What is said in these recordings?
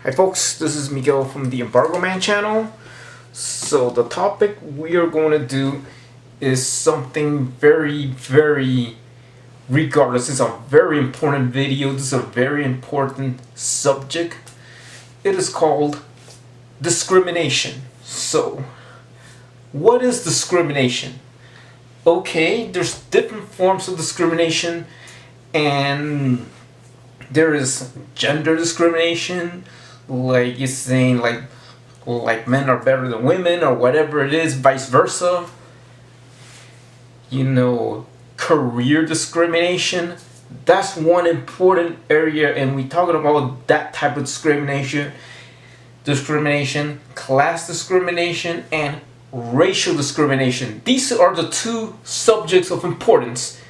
Hi folks, this is Miguel from the Embargo Man channel. So the topic we are going to do is something very regardless, it's a very important video, this is a very important subject. It is called discrimination. So what is discrimination? Okay, there's different forms of discrimination, and there is gender discrimination, like you're saying like men are better than women or whatever it is, vice versa. Career discrimination, that's one important area, and we talking about that type of discrimination. Class discrimination, and racial discrimination. These are the two subjects of importance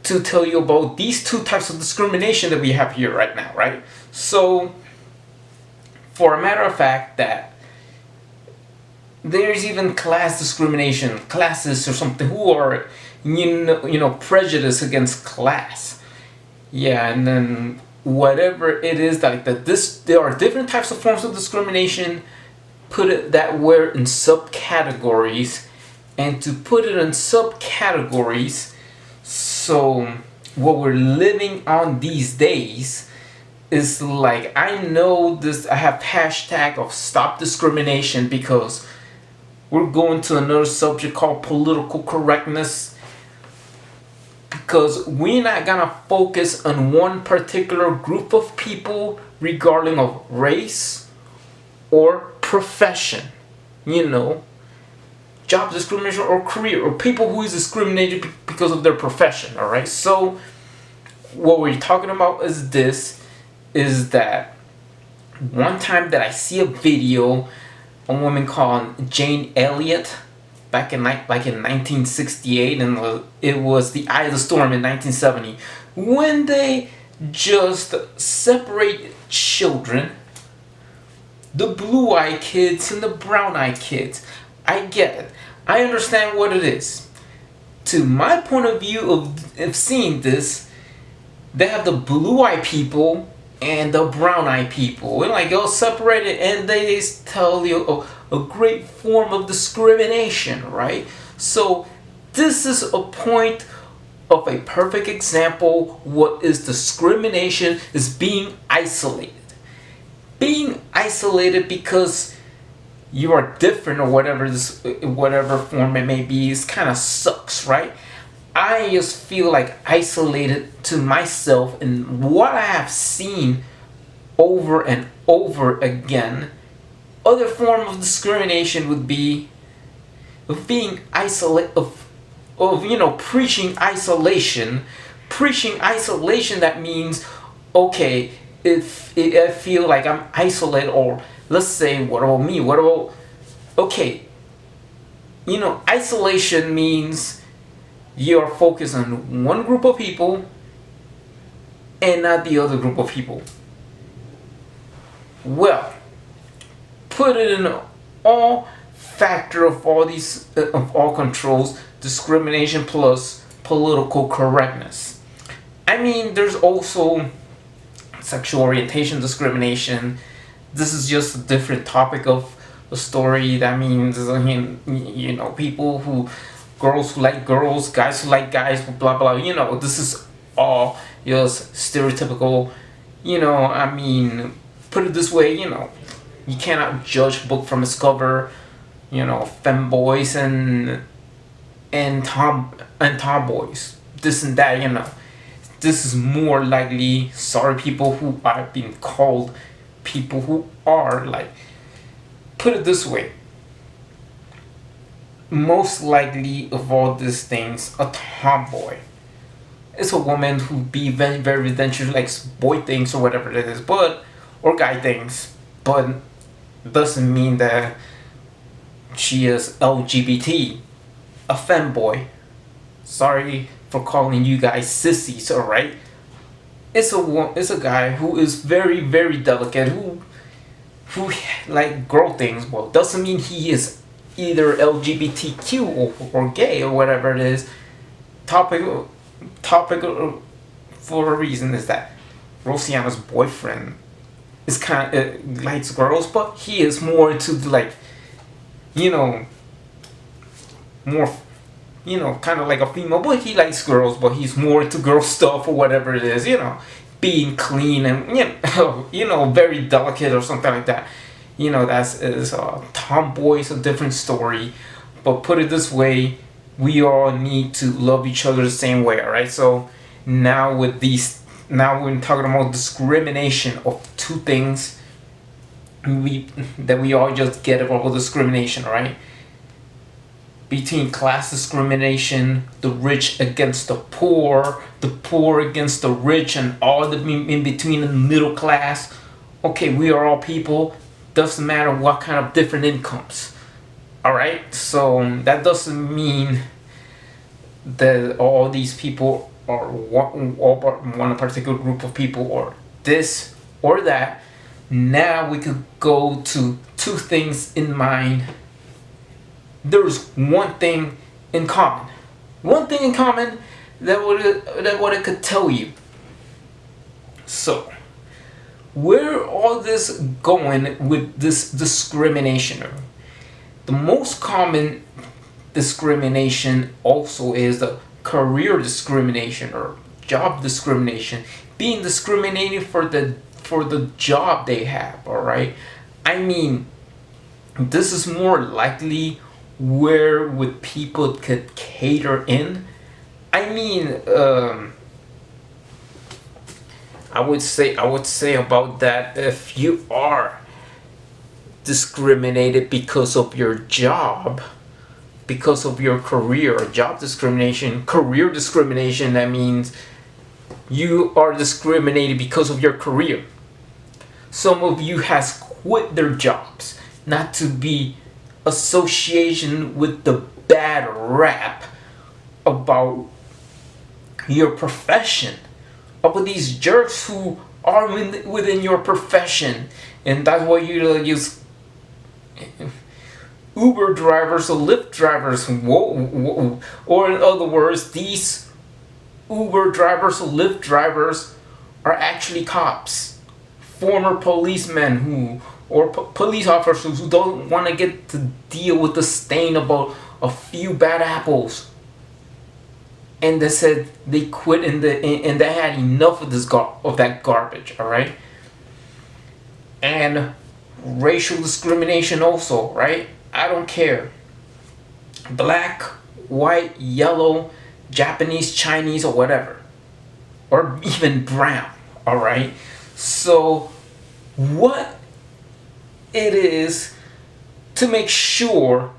to tell you about these two types of discrimination that we have here right now, right? So, for a matter of fact, that there's even class discrimination, classes or something who are, prejudiced against class. Yeah, and then whatever it is, like that, there are different types of forms of discrimination. Put it that we're in subcategories, and to put it in subcategories. So what we're living on these days is like, I know this, I have hashtag of stop discrimination, because we're going to another subject called political correctness, because we're not gonna focus on one particular group of people regarding of race or profession, job discrimination or career, or people who is discriminated because of their profession. All right, so what we're talking about is that one time that I see a video, a woman called Jane Elliott, back in 1968, and it was the Eye of the Storm in 1970, when they just separate children, the blue-eyed kids and the brown-eyed kids. I get it. I understand what it is. To my point of view of seeing this, they have the blue-eyed people and the brown-eyed people, and like all separated, and they tell you a great form of discrimination, right? So this is a point of a perfect example. What is discrimination is being isolated. Being isolated because you are different, or whatever form it may be, is kind of sucks, right? I just feel like isolated to myself, and what I have seen over and over again. Other form of discrimination would be of being isolated, of preaching isolation. Preaching isolation, that means, okay, if I feel like I'm isolated, or let's say, what about me? Okay, isolation means you're focused on one group of people and not the other group of people. Well, put it in all factor of all these, of all controls, discrimination plus political correctness. I mean, there's also sexual orientation discrimination. This is just a different topic of the story. That means, people girls who like girls, guys who like guys, blah blah. This is all just stereotypical. Put it this way, you cannot judge book from its cover. Femboys and tomboys, this and that. This is more likely, sorry, people who are being called people who are like, put it this way, most likely of all these things, a tomboy is a woman who be very residential, likes boy things or whatever it is, or guy things, but doesn't mean that she is LGBT. A femboy, sorry for calling you guys sissies, alright? It's a guy who is very delicate, who like girl things. Well, doesn't mean he is either LGBTQ or gay or whatever it is. Topic for a reason is that Rosianna's boyfriend is kind of likes girls, but he is more into like, you know, more, kind of like a female, but he likes girls, but he's more into girl stuff or whatever it is, being clean and very delicate or something like that. That's is tomboy is a different story, but put it this way, we all need to love each other the same way. All right, so now we're talking about discrimination of two things that we all just get about discrimination, all right? Between class discrimination, the rich against the poor against the rich, and all the in between the middle class. Okay, we are all people. Doesn't matter what kind of different incomes. All right, so that doesn't mean that all these people are one particular group of people or this or that. Now we could go to two things in mind. There's one thing in common. One thing in common that what it could tell you. So, where all this going with this discrimination? The most common discrimination also is the career discrimination or job discrimination, being discriminated for the job they have. All right, I mean, this is more likely where would people could cater in. I mean, I would say about that, if you are discriminated because of your job, because of your career, job discrimination, career discrimination, that means you are discriminated because of your career. Some of you has quit their jobs not to be association with the bad rap about your profession, about these jerks who are within your profession, and that's why you use Uber drivers or Lyft drivers. Whoa. Or in other words, these Uber drivers or Lyft drivers are actually cops, former policemen or police officers who don't want to get to deal with the stain about a few bad apples, and they said they quit and they had enough of that garbage. All right, and racial discrimination also, right? I don't care, black, white, yellow, Japanese, Chinese, or whatever, or even brown. All right, so what it is to make sure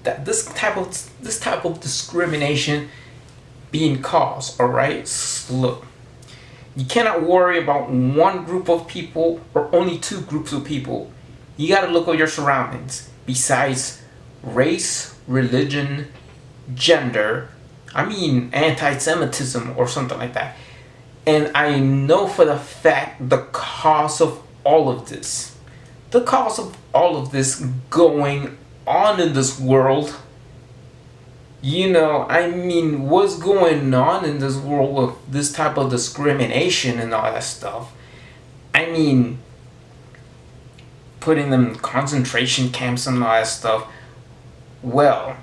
that this type of discrimination being caused. All right, look, you cannot worry about one group of people or only two groups of people. You got to look at your surroundings. Besides race, religion, gender, I mean anti-Semitism or something like that. And I know for the fact the cause of all of this. The cause of all of this going on in this world. I mean, what's going on in this world with this type of discrimination and all that stuff? I mean, putting them in concentration camps and all that stuff. Well,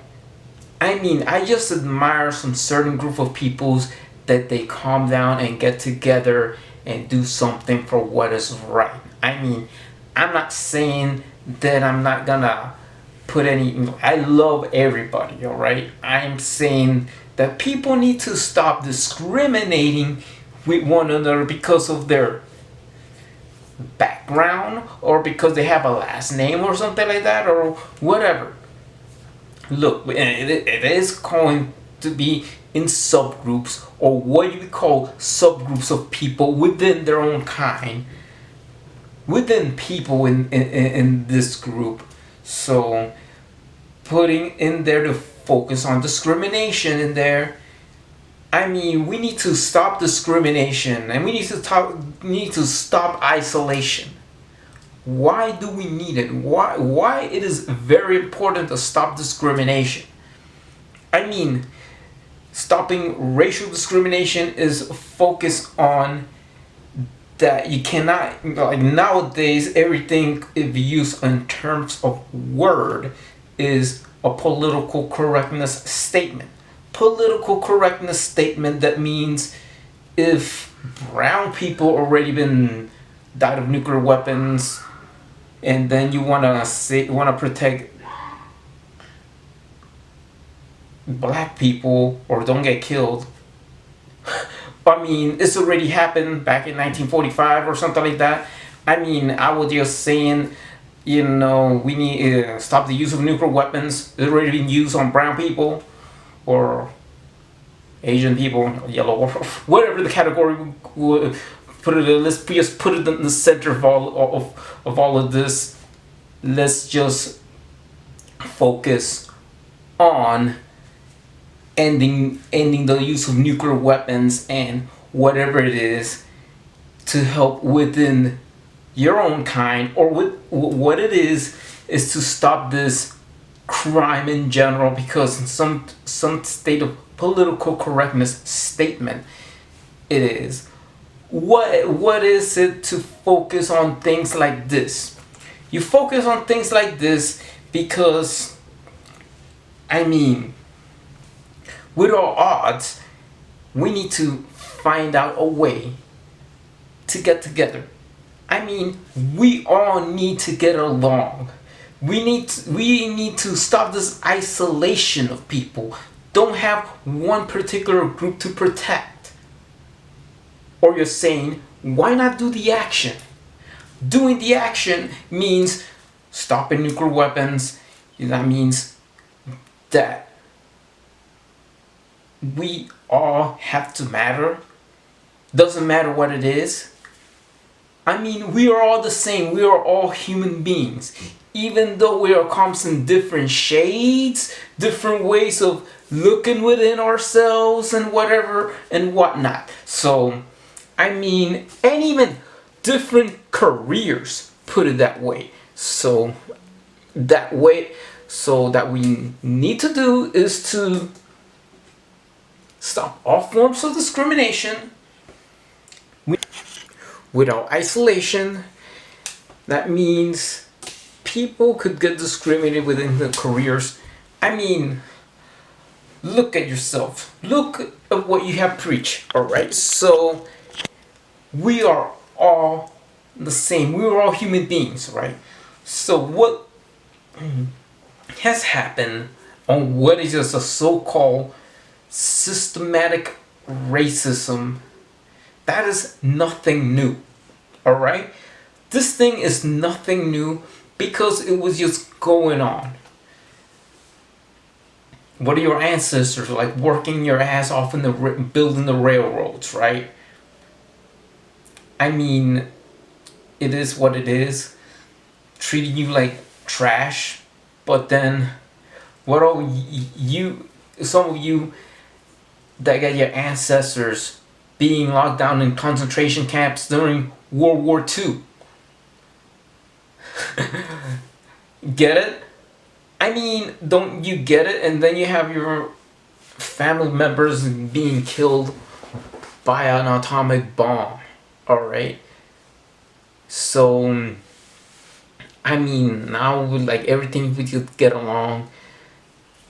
I mean, I just admire some certain group of peoples that they calm down and get together and do something for what is right. I mean, I'm not saying that I'm not gonna put any. I love everybody, all right? I'm saying that people need to stop discriminating with one another because of their background or because they have a last name or something like that or whatever. Look, it is going to be in subgroups, or what you call subgroups of people within their own kind, within people in this group. So putting in there to focus on discrimination in there. I mean, we need to stop discrimination and we need to stop isolation. Why do we need it? Why it is very important to stop discrimination? I mean, stopping racial discrimination is focused on that you cannot, like nowadays, everything if used in terms of word is a political correctness statement. Political correctness statement, that means if brown people already been died of nuclear weapons, and then you wanna protect black people or don't get killed. I mean, it's already happened back in 1945 or something like that. I mean, I was just saying, we need to stop the use of nuclear weapons. It's already been used on brown people or Asian people, yellow, or whatever the category would put it in. Let's just put it in the center of all of this. Let's just focus on ending the use of nuclear weapons and whatever it is to help within your own kind, or what it is to stop this crime in general, because in some state of political correctness statement it is. What is it to focus on things like this? You focus on things like this because, I mean, with all odds, we need to find out a way to get together. I mean, we all need to get along. We need to stop this isolation of people. Don't have one particular group to protect. Or you're saying, why not do the action? Doing the action means stopping nuclear weapons. That means that we all have to matter. Doesn't matter what it is. I mean, we are all the same. We are all human beings. Even though we are comes in different shades, different ways of looking within ourselves and whatever and whatnot. So, I mean, and even different careers, put it that way. So, that we need to do is to stop all forms of discrimination without isolation. That means people could get discriminated within the careers. I mean, look at yourself. Look at what you have preached, alright? So, we are all the same. We are all human beings, right? So, what has happened on what is just a so-called systematic racism, that is nothing new, alright? This thing is nothing new because it was just going on. What are your ancestors like, working your ass off in building the railroads, right? I mean, it is what it is, treating you like trash. But then, what are you? Some of you that got your ancestors being locked down in concentration camps during World War II. Get it? I mean, don't you get it? And then you have your family members being killed by an atomic bomb. Alright? So, I mean, now with like everything we could get along,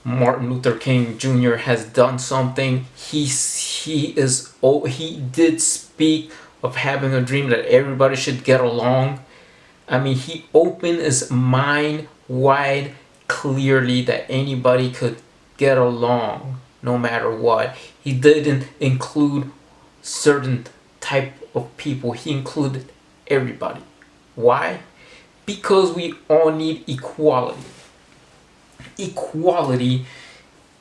Martin Luther King Jr. has done something. He did speak of having a dream that everybody should get along. I mean, he opened his mind wide clearly that anybody could get along no matter what. He didn't include certain type of people. He included everybody. Why? Because we all need equality. Equality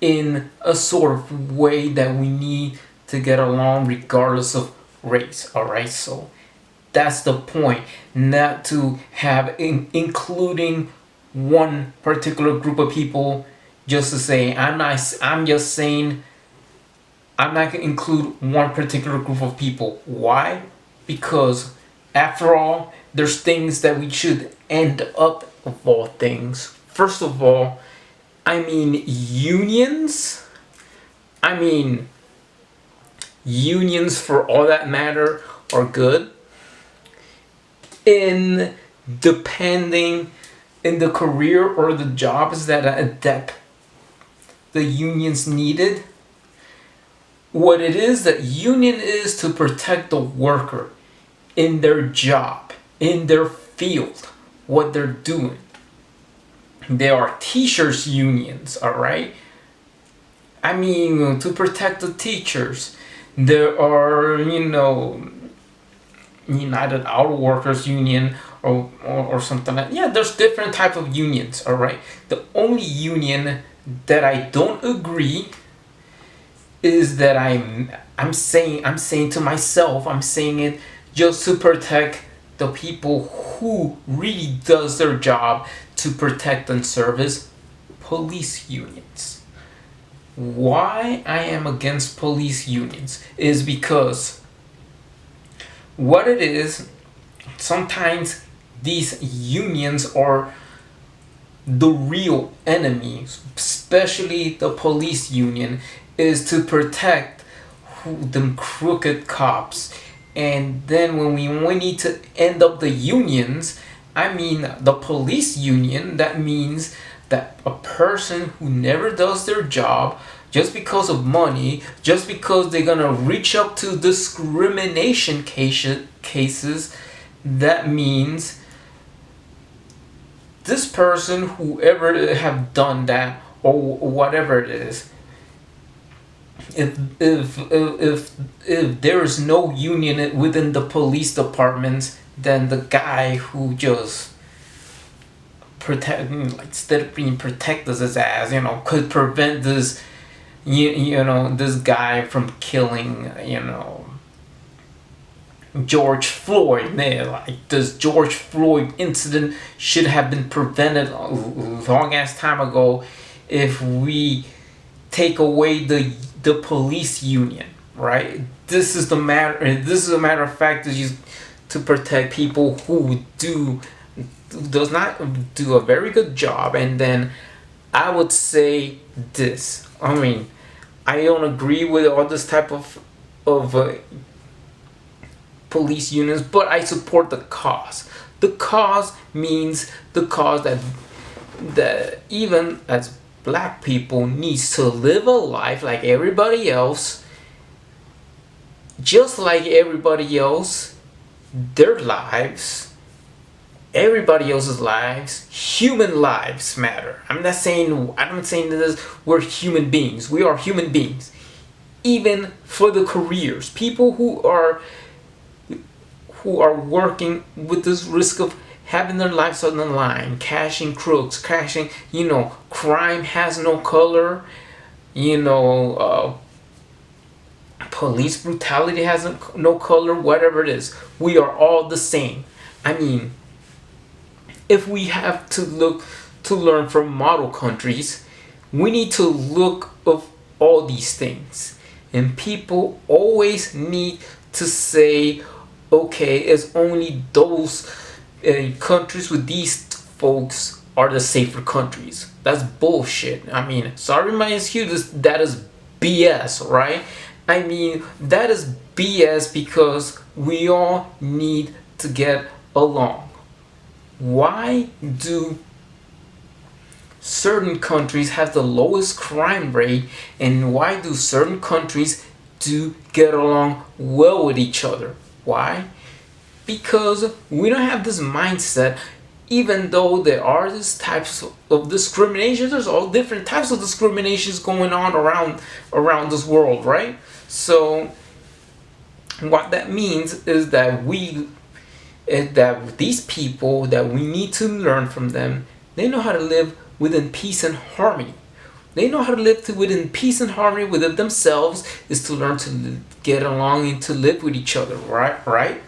in a sort of way that we need to get along regardless of race. Alright, so that's the point. Not to have including one particular group of people just to say, I'm just saying I'm not going to include one particular group of people. Why? Because after all, there's things that we should end up of all things. First of all, I mean unions. I mean unions for all that matter are good. in depending in the career or the jobs that the unions needed. What it is that union is to protect the worker in their job, in their field, what they're doing. There are teachers unions, all right? I mean, to protect the teachers. There are, United Auto Workers Union or something like that. Yeah, there's different type of unions, all right? The only union that I don't agree is that I'm saying to myself, I'm saying it just to protect the people who really does their job to protect and service police unions. Why I am against police unions is because what it is, sometimes these unions are the real enemy, especially the police union, is to protect them crooked cops. And then when we need to end up the unions, I mean the police union, that means that a person who never does their job just because of money, just because they're gonna reach up to discrimination cases, that means this person, whoever have done that or whatever it is, if there is no union within the police departments, then the guy who just instead of being protected his ass, could prevent this, this guy from killing, George Floyd. Man, like this George Floyd incident should have been prevented a long ass time ago if we take away the police union, right? This is a matter of fact, is to protect people who does not do a very good job. And then I would say this. I mean, I don't agree with all this type of police unions, but I support the cause. The cause means the cause that even as black people needs to live a life like everybody else, just like everybody else, their lives, everybody else's lives, human lives matter. I'm not saying this, we're human beings. We are human beings. Even for the careers, people who are working with this risk of having their lives on the line, cashing crooks, crime has no color, police brutality has no color, whatever it is. We are all the same. I mean, if we have to learn from model countries, we need to look of all these things. And people always need to say, okay, it's only those countries with these folks are the safer countries. That's bullshit. I mean, sorry my excuse, that is BS, right? I mean, that is BS because we all need to get along. Why do certain countries have the lowest crime rate, and why do certain countries do get along well with each other? Why? Because we don't have this mindset. Even though there are these types of discrimination, there's all different types of discriminations going on around this world, right? So what that means is that these people, that we need to learn from them, they know how to live within peace and harmony. They know how to live within peace and harmony within themselves, is to learn to get along and to live with each other, right?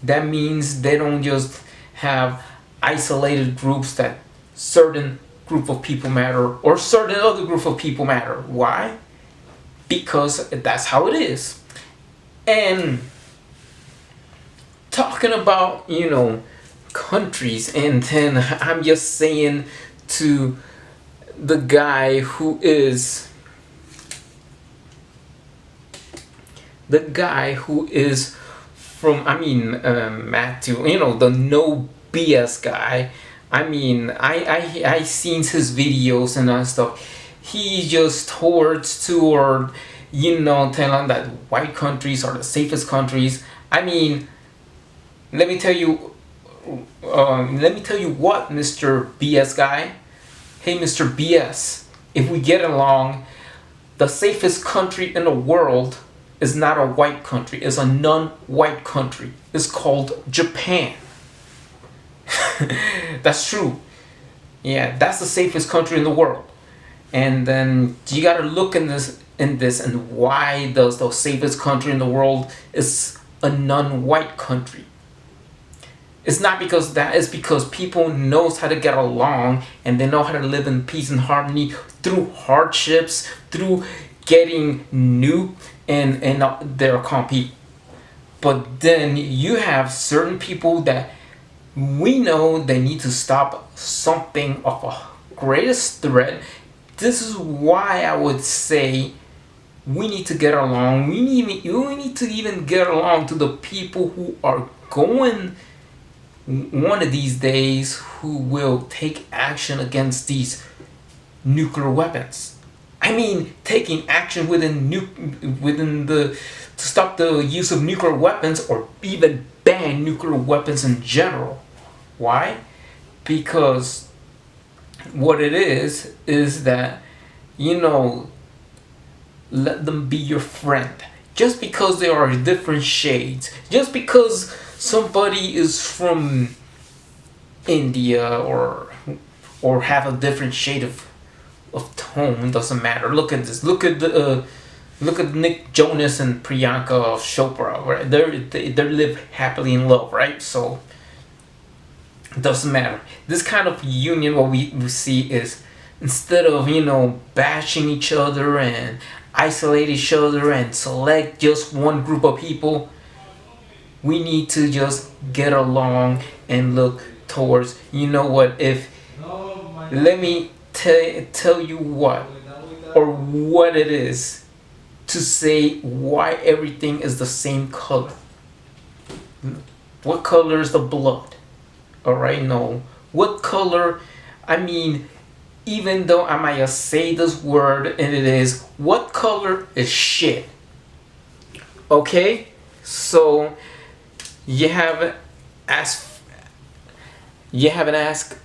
That means they don't just have isolated groups that certain group of people matter or certain other group of people matter. Why? Because that's how it is. And talking about, countries, and then I'm just saying to the guy who is from Matthew, the no BS guy. I seen his videos and that stuff. He just toward telling that white countries are the safest countries. Let me tell you, what, Mr. BS guy. Hey, Mr. BS. If we get along, the safest country in the world is not a white country. It's a non-white country. It's called Japan. That's true. Yeah, that's the safest country in the world. And then you gotta look in this and why does the safest country in the world is a non-white country. It's not because that, it's because people knows how to get along and they know how to live in peace and harmony through hardships, through getting nuked and they're calm people. But then you have certain people that we know they need to stop something of a greatest threat. This is why I would say we need to get along. We need to even get along to the people who are going one of these days who will take action against these nuclear weapons. Taking action to stop the use of nuclear weapons or even ban nuclear weapons in general. Why? Because what it is that let them be your friend. Just because there are different shades, just because somebody is from India or have a different shade of tone, doesn't matter. Look at this. Look at Nick Jonas and Priyanka Chopra. Right? They live happily in love, right? So it doesn't matter. This kind of union, what we see is, instead of bashing each other and isolate each other and select just one group of people, we need to just get along and look towards, if, let me tell you what it is to say why everything is the same color. What color is the blood? Alright, no. What color, even though I might just say this word and it is, what color is shit? Okay? So you haven't asked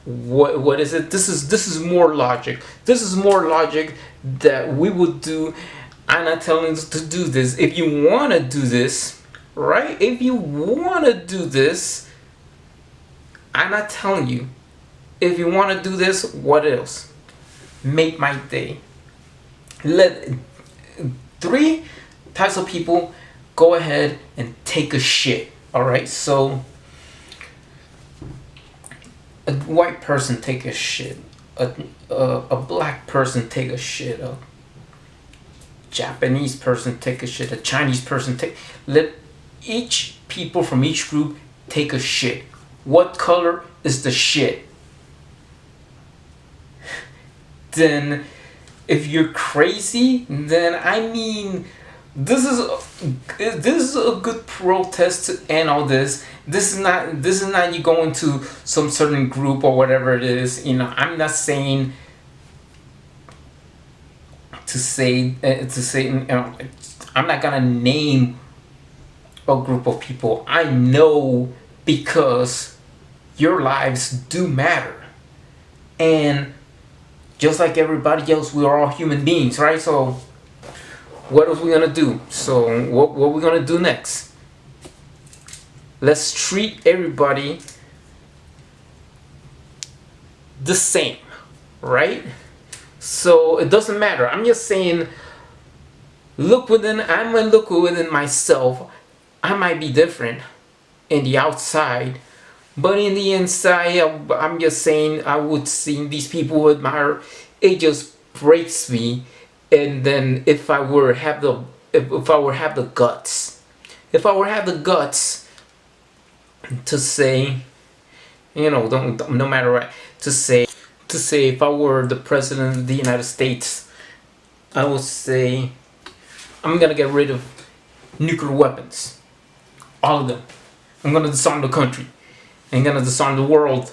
what is it? This is more logic. This is more logic that we would do. I'm not telling you to do this. If you want to do this, right? If you want to do this, I'm not telling you. If you want to do this, what else? Make my day. Let 3 types of people go ahead and take a shit. Alright, so a white person take a shit, a black person take a shit, a Japanese person take a shit, a Chinese person let each people from each group take a shit. What color is the shit? Then if you're crazy, then this is a good protest to end all this. This is not you going to some certain group or whatever it is. I'm not saying to say I'm not gonna name a group of people. I know, because your lives do matter, and just like everybody else, we are all human beings, right? So what are we gonna do? So what are we gonna do next? Let's treat everybody the same, right? So it doesn't matter. I'm just saying, I'm gonna look within myself. I might be different in the outside, but in the inside, I'm just saying, I would see these people who admire. It just breaks me. And then if I were have the guts to say, no matter what, to say if I were the president of the United States, I would say I'm gonna get rid of nuclear weapons. All of them. I'm gonna disarm the country. I'm gonna disarm the world.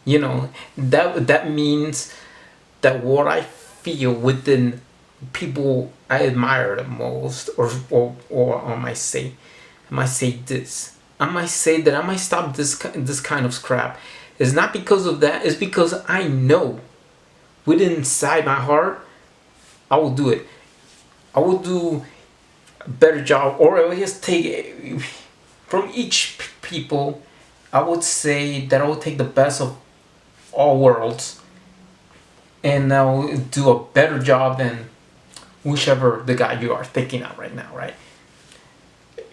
You know, that means that what I feel within people I admire the most, or I might say this. I might say that I might stop this kind of crap. It's not because of that. It's because I know within inside my heart I will do it. I will do a better job, or I will just take from each people. I would say that I will take the best of all worlds, and I'll do a better job than whichever the guy you are thinking of right now, right?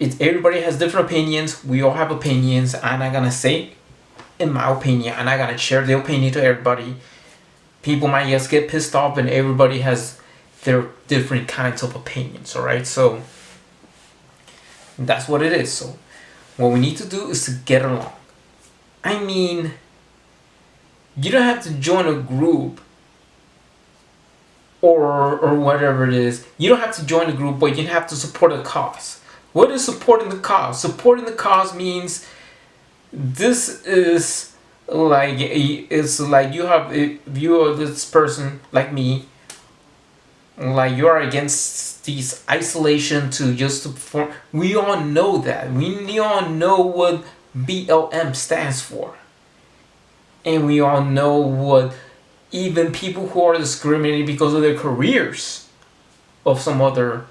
Everybody has different opinions. We all have opinions. I'm not gonna say in my opinion. I'm not gonna share the opinion to everybody. People might just get pissed off, and everybody has their different kinds of opinions. All right, so that's what it is. So what we need to do is to get along. I mean, you don't have to join a group or whatever it is. You don't have to join a group, but you have to support a cause. What is supporting the cause? Supporting the cause means this is like it's like you have, if you are this person like me, like you are against this isolation to just to perform. We all know that. We all know what BLM stands for, and we all know what even people who are discriminated because of their careers of some other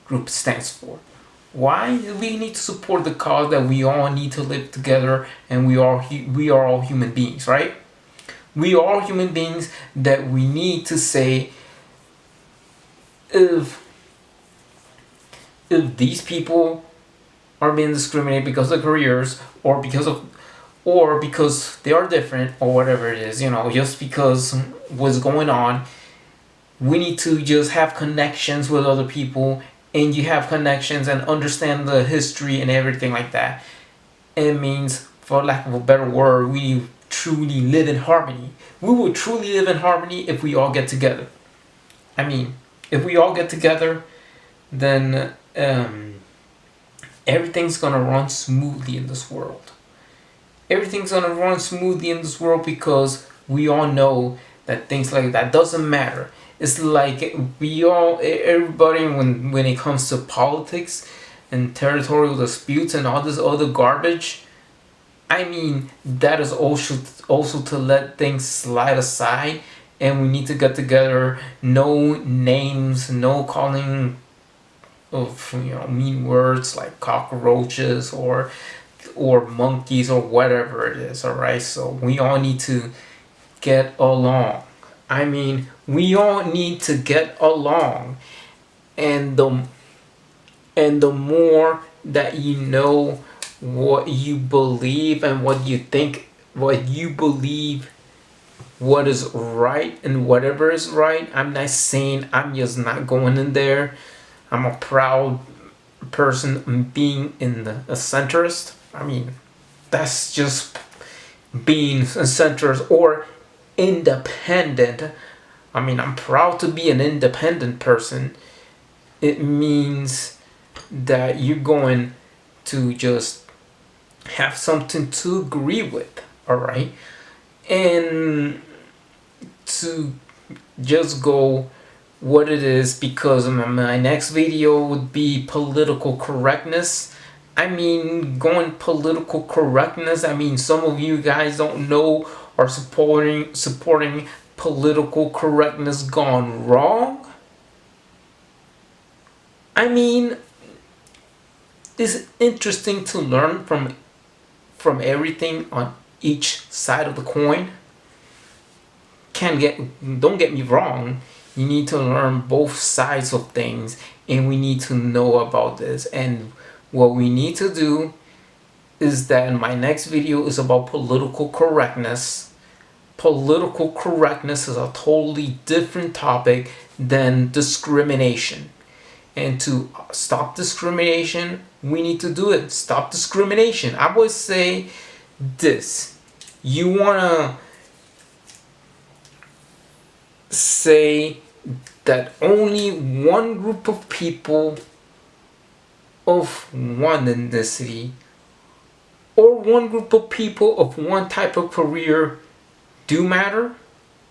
group stands for. Why? We need to support the cause that we all need to live together, and we are all human beings, right? We are all human beings that we need to say, if these people are being discriminated because of careers, or because they are different, or whatever it is, just because what's going on, we need to just have connections with other people, and you have connections and understand the history and everything like that. It means, for lack of a better word, we truly live in harmony. We will truly live in harmony if we all get together. I mean, if we all get together, then everything's gonna run smoothly in this world. Everything's gonna run smoothly in this world because we all know that things like that doesn't matter. It's like everybody, when it comes to politics and territorial disputes and all this other garbage, I mean, that is also to let things slide aside, and we need to get together. No names, no calling of mean words like cockroaches or monkeys or whatever it is. All right, so we all need to get along. I mean, we all need to get along, and the more that you know what you believe and what you think, what you believe, what is right and whatever is right. I'm not saying I'm just not going in there. I'm a proud person being a centrist. I mean, that's just being a centrist or independent. I mean, I'm proud to be an independent person. It means that you're going to just have something to agree with, all right? And to just go what it is, because my next video would be political correctness. I mean, going political correctness, I mean, some of you guys don't know, are supporting political correctness gone wrong. I mean, it's interesting to learn from everything on each side of the coin. Don't get me wrong, you need to learn both sides of things, and we need to know about this. And what we need to do is that my next video is about political correctness. Political correctness is a totally different topic than discrimination. And to stop discrimination, we need to do it. Stop discrimination. I would say this. You want to say that only one group of people of one ethnicity or one group of people of one type of career do matter.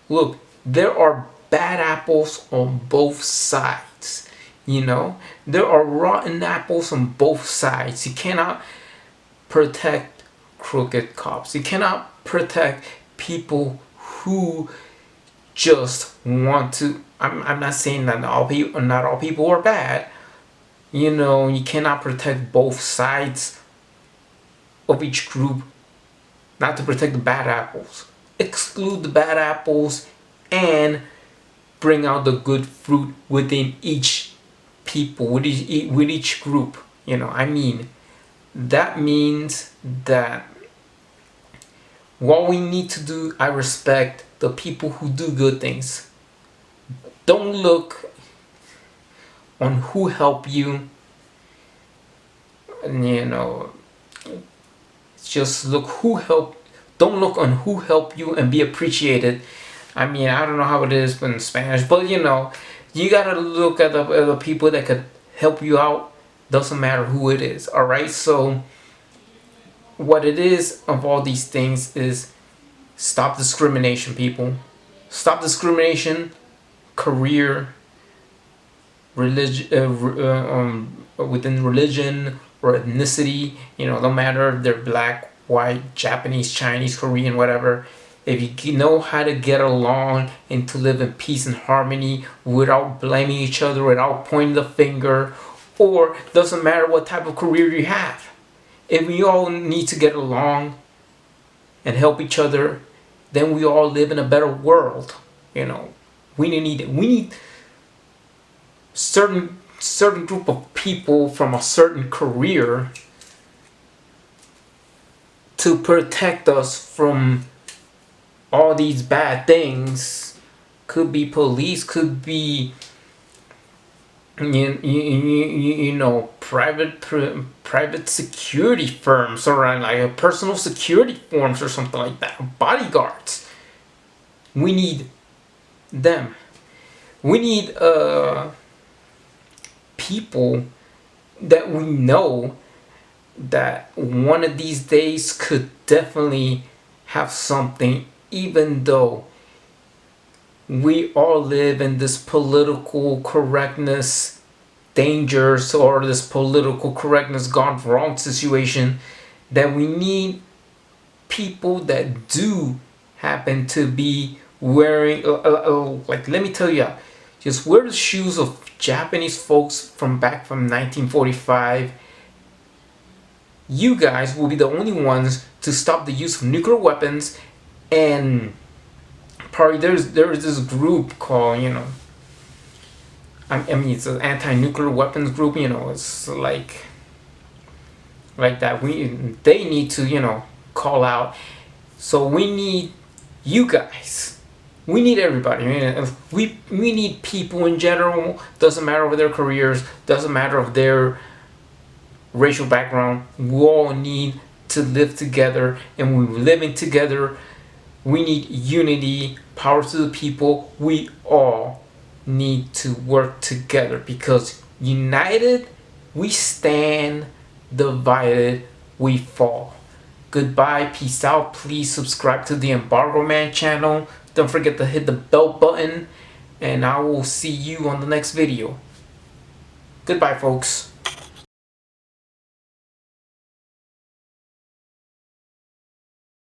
Look, there are bad apples on both sides. You know, there are rotten apples on both sides. You cannot protect crooked cops. You cannot protect people who just want to. I'm not saying that not all people are bad. You know, you cannot protect both sides of each group, not to protect the bad apples. Exclude the bad apples and bring out the good fruit within each people, with each group. You know, I mean, that means that what we need to do, I respect the people who do good things. Don't look on who helped you, you know, just look who helped. Don't look on who helped you and be appreciated. I mean, I don't know how it is in Spanish, but you know, you gotta look at the people that could help you out. Doesn't matter who it is. All right. So what it is of all these things is stop discrimination, people. Stop discrimination, career, religion, within religion or ethnicity. You know, no matter if they're black, white, Japanese, Chinese, Korean, whatever. If you know how to get along and to live in peace and harmony without blaming each other, without pointing the finger, or doesn't matter what type of career you have. If we all need to get along and help each other, then we all live in a better world. You know, we need certain group of people from a certain career to protect us from all these bad things. Could be police, could be you know, private security firms, or like a personal security firms or something like that. Bodyguards. We need them. We need people that we know that one of these days could definitely have something, even though we all live in this political correctness dangers or this political correctness gone wrong situation, that we need people that do happen to be wearing like, let me tell you, just wear the shoes of Japanese folks from 1945. You guys will be the only ones to stop the use of nuclear weapons. And probably there's this group called, you know, I mean, it's an anti-nuclear weapons group. You know, it's like that. They need to, you know, call out. So we need you guys. We need everybody. I mean, we need people in general. Doesn't matter of their careers. Doesn't matter of their racial background. We all need to live together, and we're living together. We need unity, power to the people. We all need to work together, because united we stand, divided we fall. Goodbye, peace out. Please subscribe to the Embargo Man channel. Don't forget to hit the bell button, and I will see you on the next video. Goodbye, folks.